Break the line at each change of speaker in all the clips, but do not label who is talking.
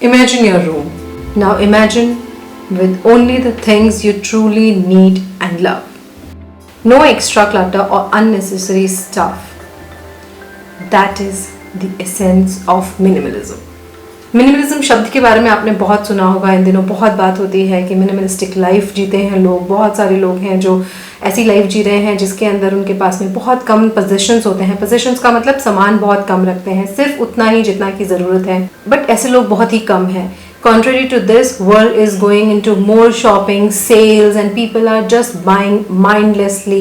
Imagine your room. Now imagine with only the things you truly need and love. No extra clutter or unnecessary stuff. That is the essence of minimalism. Minimalism शब्द के बारे में आपने बहुत सुना होगा। इन दिनों बहुत बात होती है कि मिनिमलिस्टिक लाइफ जीते हैं लोग। बहुत सारे लोग हैं जो ऐसी लाइफ जी रहे हैं जिसके अंदर उनके पास में बहुत कम पोजेशंस होते हैं। पोजेशंस का मतलब सामान बहुत कम रखते हैं, सिर्फ उतना ही जितना की ज़रूरत है, बट ऐसे लोग बहुत ही कम हैं। Contrary to this, world is going into more shopping, sales, and people are just buying mindlessly.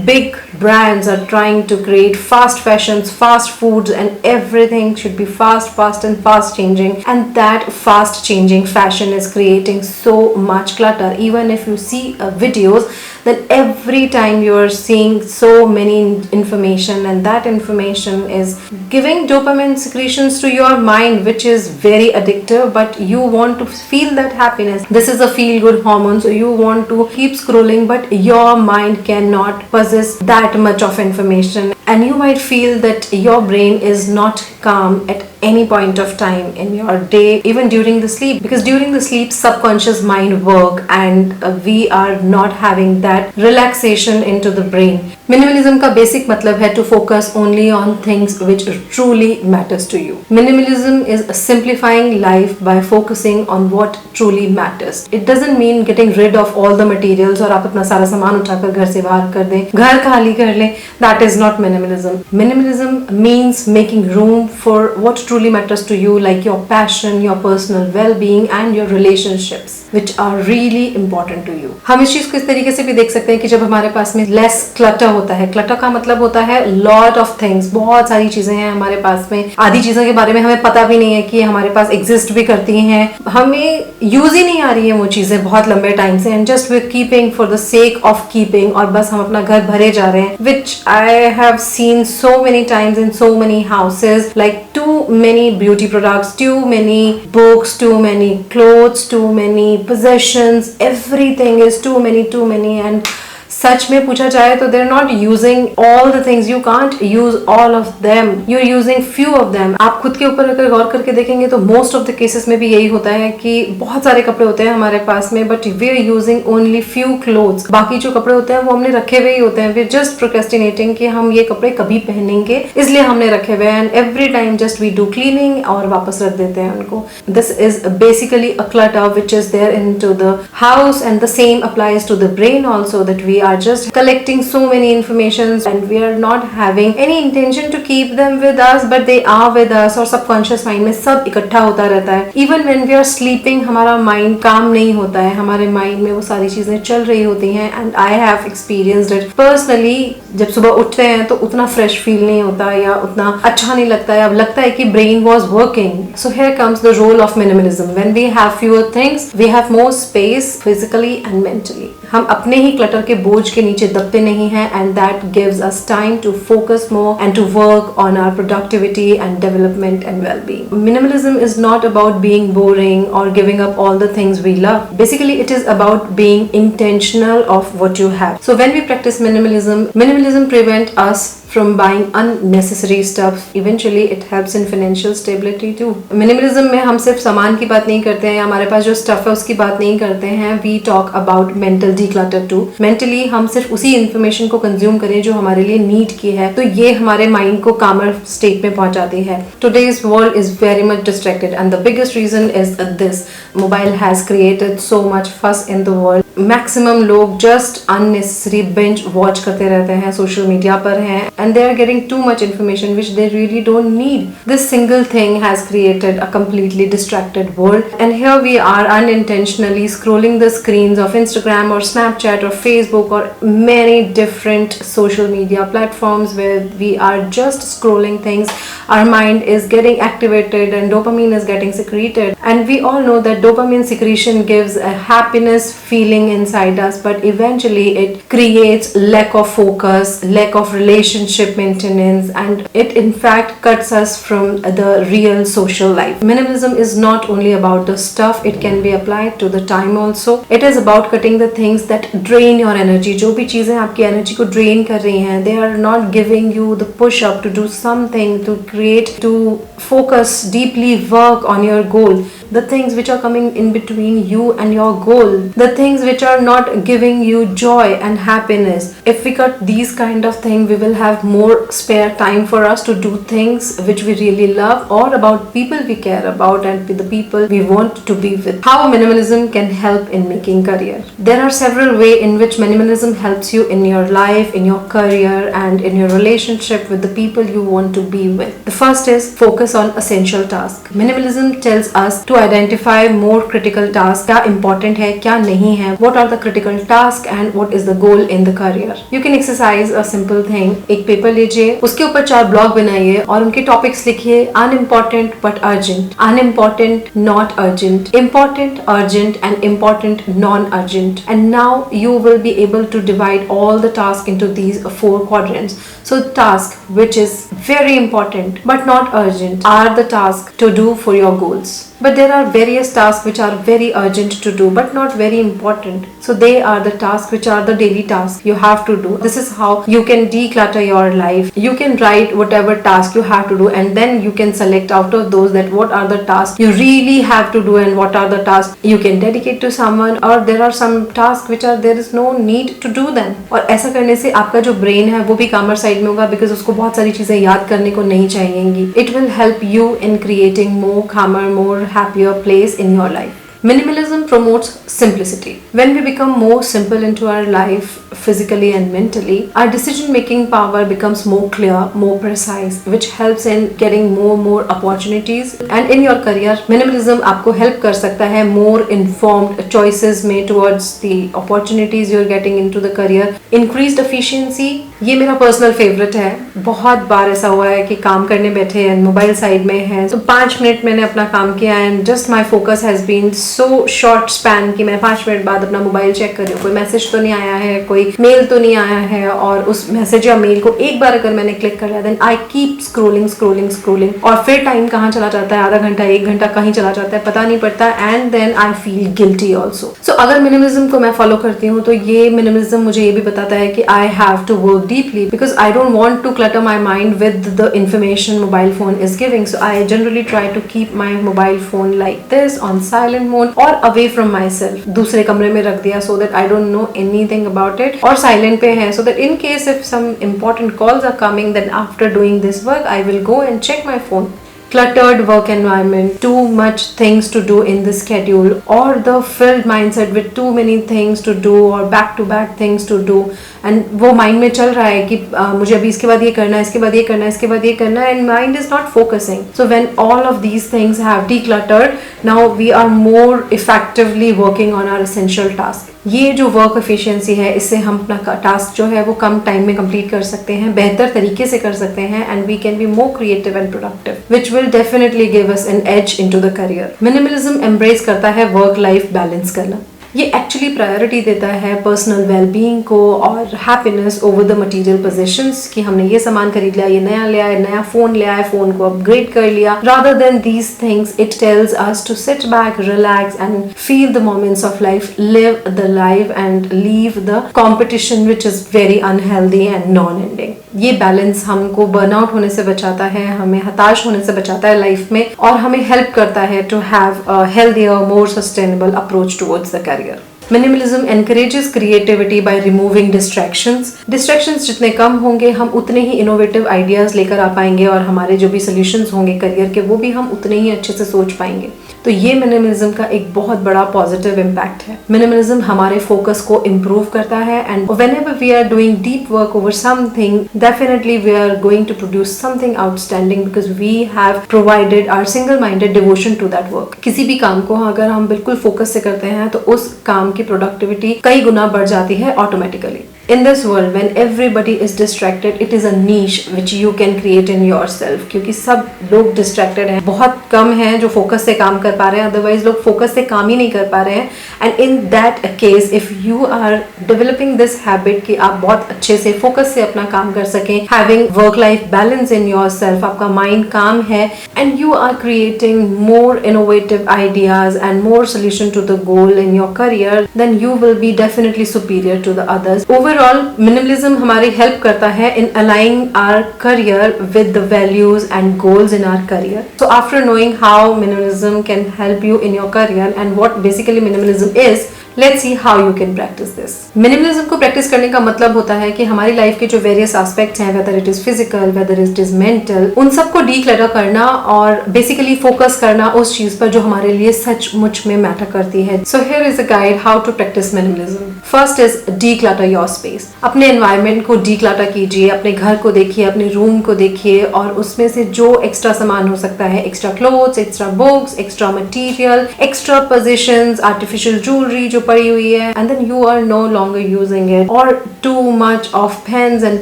Big brands are trying to create fast fashions, fast foods, and everything should be fast and fast changing. And that fast changing fashion is creating so much clutter. Even if you see videos, then every time you are seeing so many information, and that information is giving dopamine secretions to your mind, which is very addictive, but you want to feel that happiness. This is a feel good hormone, so you want to keep scrolling, but your mind cannot possess that much of information, and you might feel that your brain is not calm at any point of time in your day, even during the sleep, because during the sleep subconscious mind work, and we are not having that relaxation into the brain. Minimalism का basic मतलब है to focus only on things which truly matters to you. Minimalism is simplifying life by focusing on what truly matters. It doesn't mean getting rid of all the materials और आप अपना सारा सामान उठाकर घर से बाहर कर दें, घर खाली कर लें. That is not minimalism. Minimalism means making room for what truly matters to you, like your passion, your personal well-being, and your relationships, which are really important to you. हम इस चीज को इस तरीके से भी देख सकते हैं कि जब हमारे पास में less clutter होता है, क्लटर का मतलब होता है लॉट ऑफ थिंग्स, बहुत सारी चीजें हैं हमारे पास में, आधी चीजों के बारे में हमें पता भी नहीं है कि हमारे पास एग्जिस्ट भी करती हैं, हमें यूज ही नहीं आ रही है वो चीजें बहुत लंबे टाइम से, and just we keeping for the sake of keeping, और बस हम अपना घर भरे जा रहे हैं, which I have seen so many times in so many houses, like too many beauty products, too many books, too many clothes, too many possessions, everything is too many, and सच में पूछा जाए तो they're not using all the things. You can't use all of them. You're using few of them. आप खुद के ऊपर अगर गौर करके देखेंगे तो most of the cases में भी यही होता है कि बहुत सारे कपड़े होते हैं हमारे पास में, but we're using only few clothes. बाकी जो कपड़े होते हैं वो हमने रखे हुए ही होते हैं. We're just procrastinating कि हम ये कपड़े कभी पहनेंगे, इसलिए हमने रखे हुए हैं, and every time just we do cleaning और वापस रख देते हैं उनको. This is basically a clutter which is there into the house, and the same applies to the brain also, that we are just collecting so many informations and we are not having any intention to keep them with us, but they are with us, और subconscious mind में सब इकट्ठा होता रहता है. Even when we are sleeping हमारा mind काम नहीं होता है, हमारे mind में वो सारी चीजें चल रही होती हैं, and I have experienced it personally. जब सुबह उठते हैं तो उतना fresh feel नहीं होता या उतना अच्छा नहीं लगता है, अब लगता है कि brain was working. So here comes the role of minimalism. When we have fewer things, we have more space physically and mentally. हम अपने ही क्लटर के बोझ के नीचे दबते नहीं हैं, and that gives us time to focus more and to work on our productivity and development and well-being. Minimalism is not about being boring or giving up all the things we love. Basically, it is about being intentional of what you have. So when we practice minimalism prevents us from buying unnecessary stuff. Eventually it helps in financial stability too. Minimalism में हम सिर्फ सामान की बात नहीं करते हैं, हमारे पास जो स्टफ है उसकी बात नहीं करते हैं. We talk about mental declutter too. Mentally हम सिर्फ उसी इंफॉर्मेशन को कंज्यूम करें जो हमारे लिए नीड की है, तो ये हमारे माइंड को कामर स्टेट में पहुंचाती है. Today's world is very much distracted, and the biggest reason is this. Mobile has created so much fuss in the world. Maximum लोग जस्ट अननेसेसरी बिंज वॉच करते रहते हैं, सोशल मीडिया पर हैं, and they are getting too much information which they really don't need. This single thing has created a completely distracted world, and here we are unintentionally scrolling the screens of Instagram or Snapchat or Facebook or many different social media platforms where we are just scrolling things. Our mind is getting activated and dopamine is getting secreted, and we all know that dopamine secretion gives a happiness feeling inside us, but eventually it creates lack of focus, lack of relationship maintenance, and it in fact cuts us from the real social life. Minimalism is not only about the stuff, it can be applied to the time also. It is about cutting the things that drain your energy. जो भी चीजें आपकी energy को drain कर रही हैं, they are not giving you the push up to do something, to create, to focus, deeply work on your goal. the things which are coming in between you and your goal, the things which are not giving you joy and happiness. If we cut these kind of things, we will have more spare time for us to do things which we really love, or about people we care about and with the people we want to be with. How minimalism can help in making career. There are several ways in which minimalism helps you in your life, in your career, and in your relationship with the people you want to be with. The first is focus on essential tasks. Minimalism tells us to identify more critical tasks. क्या important है, क्या नहीं है, what are the critical tasks and what is the goal in the career. You can exercise a simple thing. एक paper लीजिए, उसके ऊपर 4 blog बनाइए और उनके टॉपिक्स लिखिए. Unimportant but urgent, unimportant not urgent, important urgent and important non-urgent. And now you will be able to divide all the tasks into these 4 quadrants. So task which is very important but not urgent are the tasks to do for your goals. But there are various tasks which are very urgent to do but not very important. So they are the tasks which are the daily tasks you have to do. This is how you can declutter your life. You can write whatever task you have to do, and then you can select out of those that what are the tasks you really have to do and what are the tasks you can dedicate to someone, or there are some tasks which are there is no need to do them. और ऐसा करने से आपका जो brain है वो भी कामर साइड में होगा, बिकॉज उसको बहुत सारी चीजें याद करने को नहीं चाहिएंगी. It will help you in creating more calmer, more happier place in your life. Minimalism promotes simplicity. When we become more simple into our life, physically and mentally, our decision making power becomes more clear, more precise, which helps in getting more opportunities. And in your career, minimalism आपको help कर सकता है more informed choices में towards the opportunities you're getting into the career. Increased efficiency, ये मेरा personal favourite है. बहुत बार ऐसा हुआ है कि काम करने बैठे हैं, मोबाइल साइड में है, तो 5 मिनट मैंने अपना काम किया and just my focus has been so short span कि मैं 5 मिनट बाद अपना मोबाइल चेक कर रही हूँ, कोई मैसेज तो नहीं आया है, कोई मेल तो नहीं आया है, और उस मैसेज या मेल को एक बार अगर मैंने क्लिक कर लिया देन आई कीप स्क्रोलिंग और फिर टाइम कहाँ चला जाता है, आधा घंटा 1 घंटा कहीं चला जाता है, पता नहीं पड़ता, and then I feel guilty also. So अगर मिनिमलिज्म को मैं फॉलो करती हूँ तो ये मिनिमलिज्म मुझे ये भी बताता है कि I have to work deeply because I don't want to clutter my mind with the information mobile phone is giving. So I generally try to keep my mobile phone like this on silent mode or away from myself. दूसरे कमरे में रख दिया so that I don't know anything about it, और silent पे है so that in case if some important calls are coming, then after doing this work I will go and check my phone. Cluttered work environment, too much things to do in the schedule, or the filled mindset with too many things to do or back to back things to do, and वो mind में चल रहा है कि मुझे अभी इसके बाद ये करना है, इसके बाद ये करना है, इसके बाद ये करना है, and mind is not focusing. So when all of these things have decluttered, now we are more effectively working on our essential task. ये जो वर्क एफिशिएंसी है, इससे हम अपना टास्क जो है वो कम टाइम में कंप्लीट कर सकते हैं, बेहतर तरीके से कर सकते हैं, and we can be more creative and productive, which will definitely give us an edge into the career. Minimalism embrace करता है वर्क लाइफ बैलेंस करना. ये एक्चुअली प्रायोरिटी देता है पर्सनल वेलबींग को और happiness over the material possessions, कि हमने ये सामान खरीद लिया, ये नया लिया है, नया फोन लिया है, फोन को अपग्रेड कर लिया. Rather than these things, it tells us to sit back, relax and feel the moments of life, live the life and leave the competition which is very unhealthy and non ending. ये balance हमको burnout होने से बचाता है, हमें हताश होने से बचाता है लाइफ में, और हमें हेल्प करता है to have a healthier, more sustainable approach towards the career. Minimalism encourages creativity by removing distractions. Distractions जितने कम होंगे, हम उतने ही innovative ideas लेकर आ पाएंगे, और हमारे जो भी solutions होंगे करियर के, वो भी हम उतने ही अच्छे से सोच पाएंगे. तो ये मिनिमलिज्म का एक बहुत बड़ा पॉजिटिव इम्पैक्ट है. मिनिमलिज्म हमारे फोकस को इम्प्रूव करता है, and whenever we are doing deep work over something, definitely we are going to produce something outstanding because we have provided our single minded devotion to that work. किसी भी काम को अगर हम बिल्कुल फोकस से करते हैं तो उस काम की प्रोडक्टिविटी कई गुना बढ़ जाती है automatically. In this world, when everybody is distracted, it is a niche which you can create in yourself. क्योंकि सब लोग distracted हैं, बहुत कम हैं जो फोकस से काम कर पा रहे हैं, otherwise लोग फोकस से काम ही नहीं कर पा रहे हैं. And in that case, if you are developing this habit कि आप बहुत अच्छे से फोकस से अपना काम कर सकें, having work-life balance in yourself, आपका mind calm है, and you are creating more innovative ideas and more solution to the goal in your career, then you will be definitely superior to the others. Overall, overall minimalism हमारी help करता है in aligning our career with the values and goals in our career. So after knowing how minimalism can help you in your career and what basically minimalism is, let's see how you can practice this. Minimalism को practice करने का मतलब होता है कि हमारी life के जो various aspects हैं, whether it is physical, whether it is mental, उन सबको declutter करना और basically focus करना उस चीज पर जो हमारे लिए सचमुच में matter करती है. So here is a guide how to practice minimalism. First is declutter your space. अपने environment को declutter कीजिए, अपने घर को देखिए, अपने room को देखिए और उसमें से जो extra सामान हो सकता है, extra clothes, extra books, extra material, extra possessions, artificial jewelry जो पड़ी हुई है, and then you are no longer using it, or too much of pens and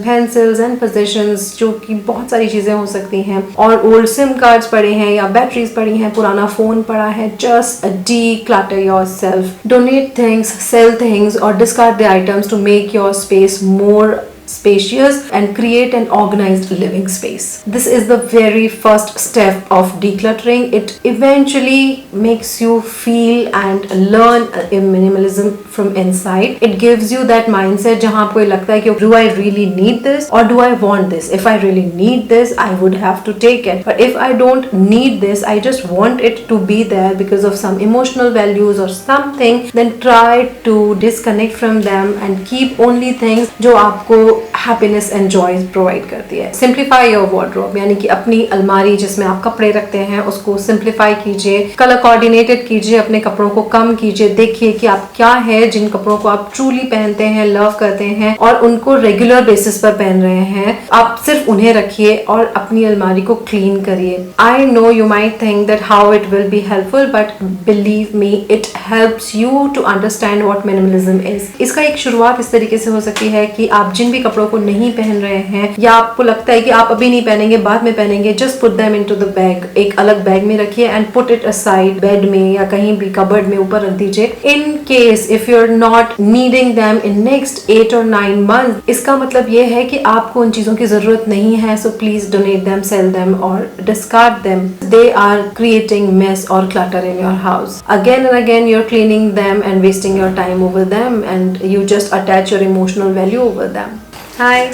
pencils and possessions जो कि बहुत सारी चीजें हो सकती हैं, और old SIM cards पड़े हैं या बैटरीज पड़ी हैं, पुराना फोन पड़ा है. Just declutter yourself. Donate things, sell things or discard the items to make your space more spacious and create an organized living space. This is the very first step of decluttering. It eventually makes you feel and learn minimalism from inside. It gives you that mindset जहाँ आपको लगता है कि do I really need this or do I want this? If I really need this, I would have to take it. But if I don't need this, I just want it to be there because of some emotional values or something, then try to disconnect from them and keep only things जो आपको happiness and Joy provide करती है. Simplify your wardrobe, यानी कि अपनी अलमारी जिसमें आप कपड़े रखते हैं उसको सिंप्लीफाई कीजिए, कलर कोऑर्डिनेटेड कीजिए, अपने कपड़ों को कम कीजिए. देखिए कि आप क्या है जिन कपड़ों को आप ट्रूली पहनते हैं, लव करते हैं और उनको रेगुलर बेसिस पर पहन रहे हैं, आप सिर्फ उन्हें रखिए और अपनी अलमारी को क्लीन करिए. I know you might think that how it will be helpful, but believe me it helps you to understand what minimalism is. इसका एक शुरुआत इस तरीके से हो सकती है कि आप जिन भी कपड़ों को नहीं पहन रहे हैं या आपको लगता है कि आप अभी नहीं पहनेंगे, बाद में पहनेंगे, just put them into the bag. एक अलग बैग में रखिए and put it aside, bed में या कहीं भी कबर्ड में ऊपर रख दीजिए. In case if you are not needing them in next 8 or 9 months, इसका मतलब ये है कि आपको उन चीजों की जरूरत नहीं है. So please donate them, sell them और discard them. They are creating mess और clutter in your house. Again and again you are cleaning them and wasting your time over them and you just attach your emotional value over them. Hi,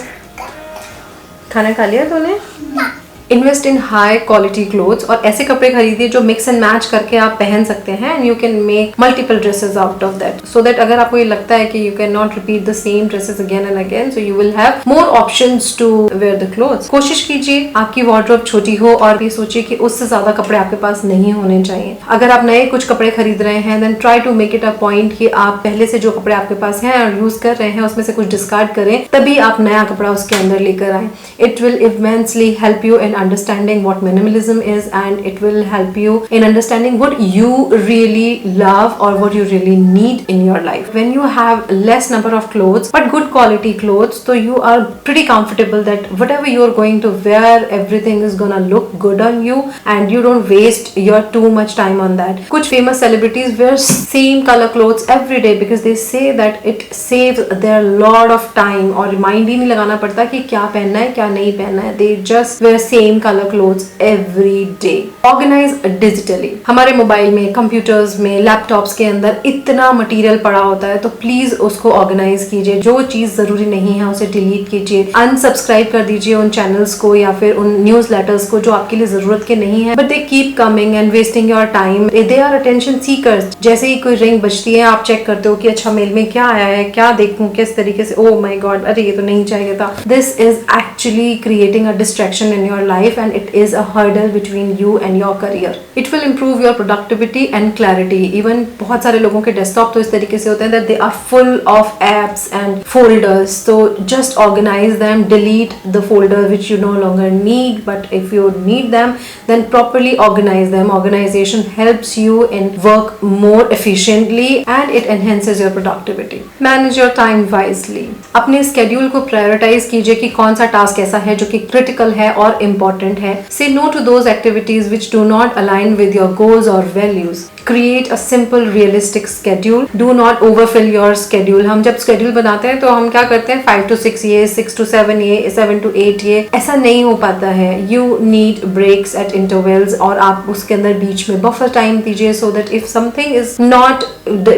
खाना खा लिया तूने? Invest in high quality clothes और ऐसे कपड़े खरीदिए जो mix and match करके आप पहन सकते हैं and you can make multiple dresses out of that, so that अगर आपको ये लगता है कि you can not repeat the same dresses again and again, so you will have more options to wear the clothes. कोशिश कीजिए आपकी wardrobe छोटी हो और ये सोचिए कि उससे ज्यादा कपड़े आपके पास नहीं होने चाहिए. अगर आप नए कुछ कपड़े खरीद रहे हैं then try to make it a point कि आप पहले से जो कपड़े आपके पास हैं और यूज कर रहे हैं उसमें से कुछ डिस्कार्ड करें, तभी आप नया कपड़ा उसके अंदर लेकर आए. It will immensely help you in understanding what minimalism is and it will help you in understanding what you really love or what you really need in your life. When you have less number of clothes but good quality clothes, so you are pretty comfortable that whatever you are going to wear, everything is gonna look good on you and you don't waste your too much time on that. कुछ famous celebrities wear same color clothes every day because they say that it saves their lot of time और remind ही नहीं लगाना पड़ता कि क्या पहनना है क्या नहीं पहनना है. They just wear same color clothes every day. Organize digitally. हमारे मोबाइल में, कंप्यूटर्स में, लैपटॉप्स के अंदर इतना मटेरियल पड़ा होता है, तो प्लीज उसको ऑर्गेनाइज कीजिए. जो चीज जरूरी नहीं है उसे डिलीट कीजिए, अनसब्सक्राइब कर दीजिए उन चैनल्स को या फिर उन न्यूज लेटर्स को जो आपके लिए जरूरत के नहीं है, but they keep coming and wasting your time. They our attention seekers. जैसे ही कोई रिंग बजती है आप चेक करते हो कि अच्छा मेल में क्या आया है, क्या देखूं, किस तरीके से, ओह माय गॉड, अरे ये तो नहीं चाहिए था. This is actually creating a distraction in your life and it is a hurdle between you and your career. It will improve your productivity and clarity. Even बहुत सारे लोगों के डेस्कटॉप तो इस तरीके से होते हैं that they are full of apps and folders. So just organize them, delete the folder which you no longer need, but if you need them, then properly organize them. Organization helps you in work more efficiently and it enhances your productivity. Manage your time wisely. अपने schedule को prioritize कीजिए कि कौन सा task ऐसा है जो कि critical है और important है. Say no to those activities which do not align with your goals or values. Create a simple realistic schedule. Do not overfill your schedule. हम जब schedule बनाते हैं तो हम क्या करते हैं 5 to 6 ये, 6 to 7 ये, 7 to 8 ये, ऐसा नहीं हो पाता है. You need breaks at intervals और आप उसके अंदर बीच में buffer time दीजिए so that if something is not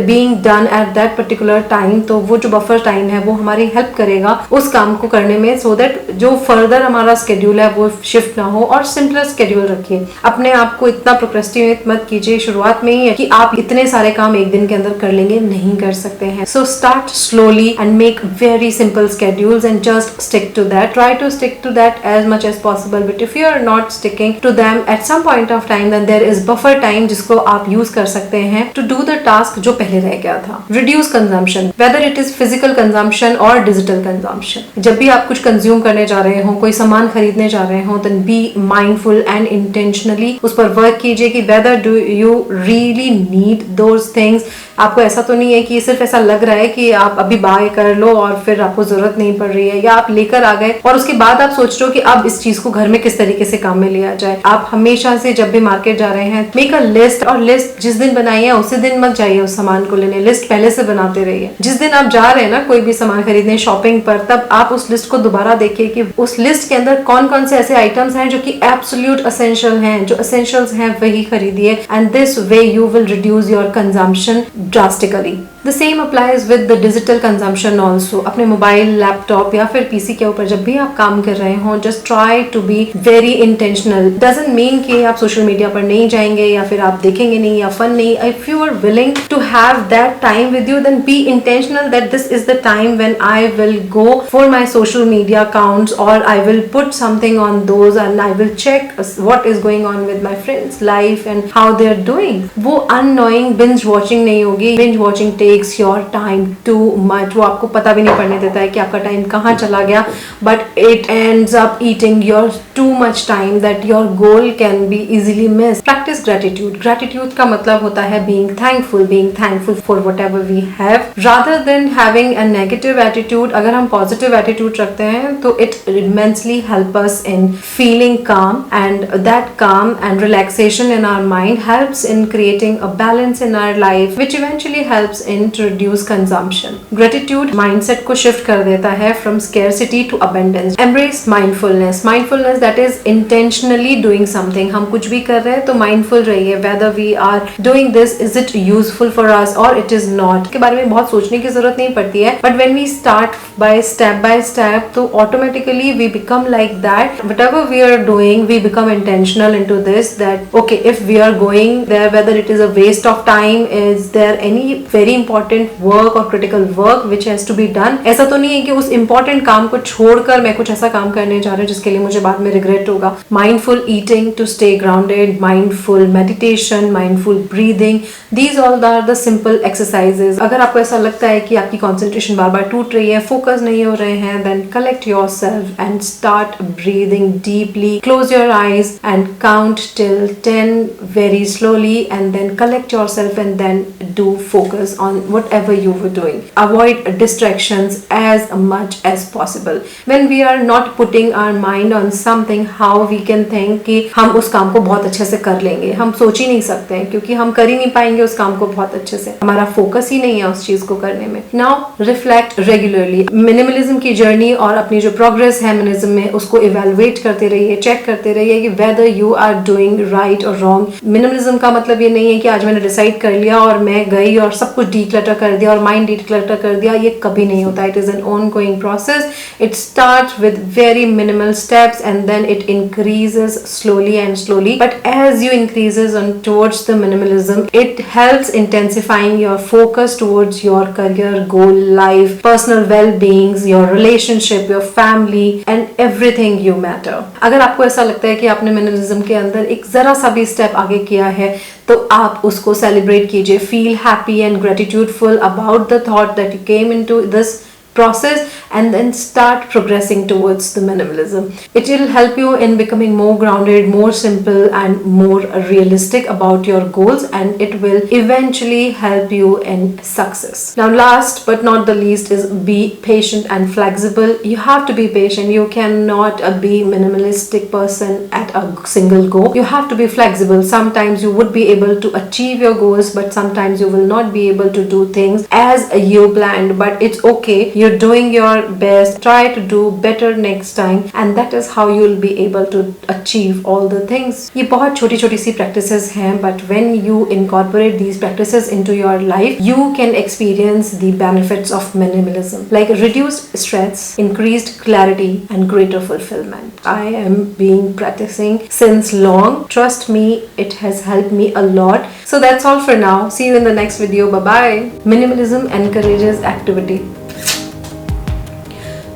being done at that particular time तो वो जो buffer time है वो हमारी help करेगा उस काम को करने में so that जो further हमारा schedule है वो shift ना हो. और simpler schedule रखिए. अपने आप को इतना procrastinate मत कीजिए शुरुआत में ही कि आप इतने सारे काम एक दिन के अंदर कर लेंगे, नहीं कर सकते हैं. So start slowly and make very simple schedules and just stick to that. Try to stick to that as much as possible. But if you are not sticking to them at some point of time, then there is buffer time जिसको आप use कर सकते हैं to do the task जो पहले रह गया था. Reduce consumption, whether it is physical consumption or digital consumption. जब भी आप कुछ consume करने जा रहे हो, कोई सामान खरीदने जा रहे हो, then be mindful and intentionally उस पर work कीजिए कि whether do you really need those things. आपको ऐसा तो नहीं है कि सिर्फ ऐसा लग रहा है कि आप अभी बाय कर लो और फिर आपको जरूरत नहीं पड़ रही है, या आप लेकर आ गए और उसके बाद आप सोच रहे हो कि अब इस चीज को घर में किस तरीके से काम में लिया जाए. आप हमेशा से जब भी मार्केट जा रहे हैं मेक अ लिस्ट, और लिस्ट जिस दिन बनाई है उसी दिन मत जाइए उस सामान को लेने. लिस्ट पहले से बनाते रहिए. जिस दिन आप जा रहे हैं ना कोई भी सामान खरीदने शॉपिंग पर, तब आप उस लिस्ट को दोबारा देखिए कि उस लिस्ट के अंदर कौन कौन से ऐसे आइटम्स हैं जो कि एब्सोल्यूट एसेंशियल हैं. जो एसेंशियल्स हैं वही खरीदिए and this way you will reduce your consumption drastically. The same applies with the digital consumption also. अपने मोबाइल, लैपटॉप या फिर पीसी के ऊपर जब भी आप काम कर रहे हो, just try to be very intentional. Doesn't mean कि आप सोशल मीडिया पर नहीं जाएंगे या फिर आप देखेंगे नहीं या फन नहीं. If you are willing to have that time with you, then be intentional that this is the time when I will go for my social media accounts, or I will put something on those and I will check what is going on with my friends' life and how they are doing. वो unknowing binge watching नहीं होगी. Binge watching takes your time too much. वो आपको पता भी नहीं पड़ने देता है कि आपका टाइम कहाँ चला गया, but it ends up eating your too much time that your goal can be easily missed. Practice gratitude. Gratitude का मतलब होता है being thankful for whatever we have rather than having a negative attitude. अगर हम positive attitude रखते हैं तो it immensely help us in feeling calm, and that calm and relaxation in our mind helps in creating a balance in our life, which eventually helps in to reduce consumption. Gratitude mindset को shift कर देता है from scarcity to abundance. Embrace mindfulness. Mindfulness that is intentionally doing something. हम कुछ भी कर रहे हैं तो mindful रहिए. Whether we are doing this, is it useful for us or it is not. के बारे में बहुत सोचने की जरूरत नहीं पड़ती है. But when we start by step, तो automatically we become like that. Whatever we are doing, we become intentional into this. That okay, if we are going there, whether it is a waste of time, is there any very important work or critical work which has to be done. ऐसा तो नहीं है कि उस important काम को छोड़कर मैं कुछ ऐसा काम करने जा रहा हूँ जिसके लिए मुझे बाद में regret होगा. Mindful eating to stay grounded, mindful meditation, mindful breathing. These all are the simple exercises. अगर आपको ऐसा लगता है कि आपकी concentration बार बार टूट रही है, focus नहीं हो रहे हैं, then collect yourself and start breathing deeply. Close your eyes and count till 10 very slowly, and then collect yourself and then do focus on whatever you were doing. Avoid distractions as much as possible. When we are not putting our mind on something, how we can think कि हम उस काम को बहुत अच्छे से कर लेंगे. हम सोच ही नहीं सकते हैं क्योंकि हम कर ही नहीं पाएंगे उस काम को बहुत अच्छे से. हमारा फोकस ही नहीं है उस चीज को करने में. Now reflect regularly. मिनिमलिज्म की जर्नी और अपनी जो प्रोग्रेस है मिनिमलिज्म में उसको इवेलुएट करते रहिए, चेक करते रहिए कि whether you are doing right or wrong. Minimalism का मतलब ये नहीं है कि आज मैंने डिसाइड कर लिया और मैं गई और सब कुछ डीक्लटर कर दिया और माइंड डीक्लटर कर दिया. ये कभी नहीं होता. It is an ongoing process. It start with very minimal steps and then it increases slowly and slowly, but as you increases on towards the minimalism, it helps intensifying your focus towards your career, goal, life, personal well-beings, your relationship, your family and everything you matter. अगर आपको ऐसा लगता है कि आपने minimalism के अंदर एक जरा सा भी स्टेप आगे किया है तो आप उसको सेलिब्रेट कीजिए. Feel happy and gratitudeful about the thought that you came into this process and then start progressing towards the minimalism. It will help you in becoming more grounded, more simple, and more realistic about your goals, and it will eventually help you in success. Now, last but not the least is be patient and flexible. You have to be patient. You cannot be minimalistic person at a single go. You have to be flexible. Sometimes you would be able to achieve your goals, but sometimes you will not be able to do things as you planned, but it's okay. You're doing your best. Try to do better next time, and that is how you'll be able to achieve all the things. ये बहुत छोटी छोटी सी practices हैं, but when you incorporate these practices into your life, you can experience the benefits of minimalism, like reduced stress, increased clarity, and greater fulfillment. I am being practicing since long. Trust me, it has helped me a lot. So that's all for now. See you in the next video. Bye bye. Minimalism encourages activity.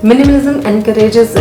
Minimalism encourages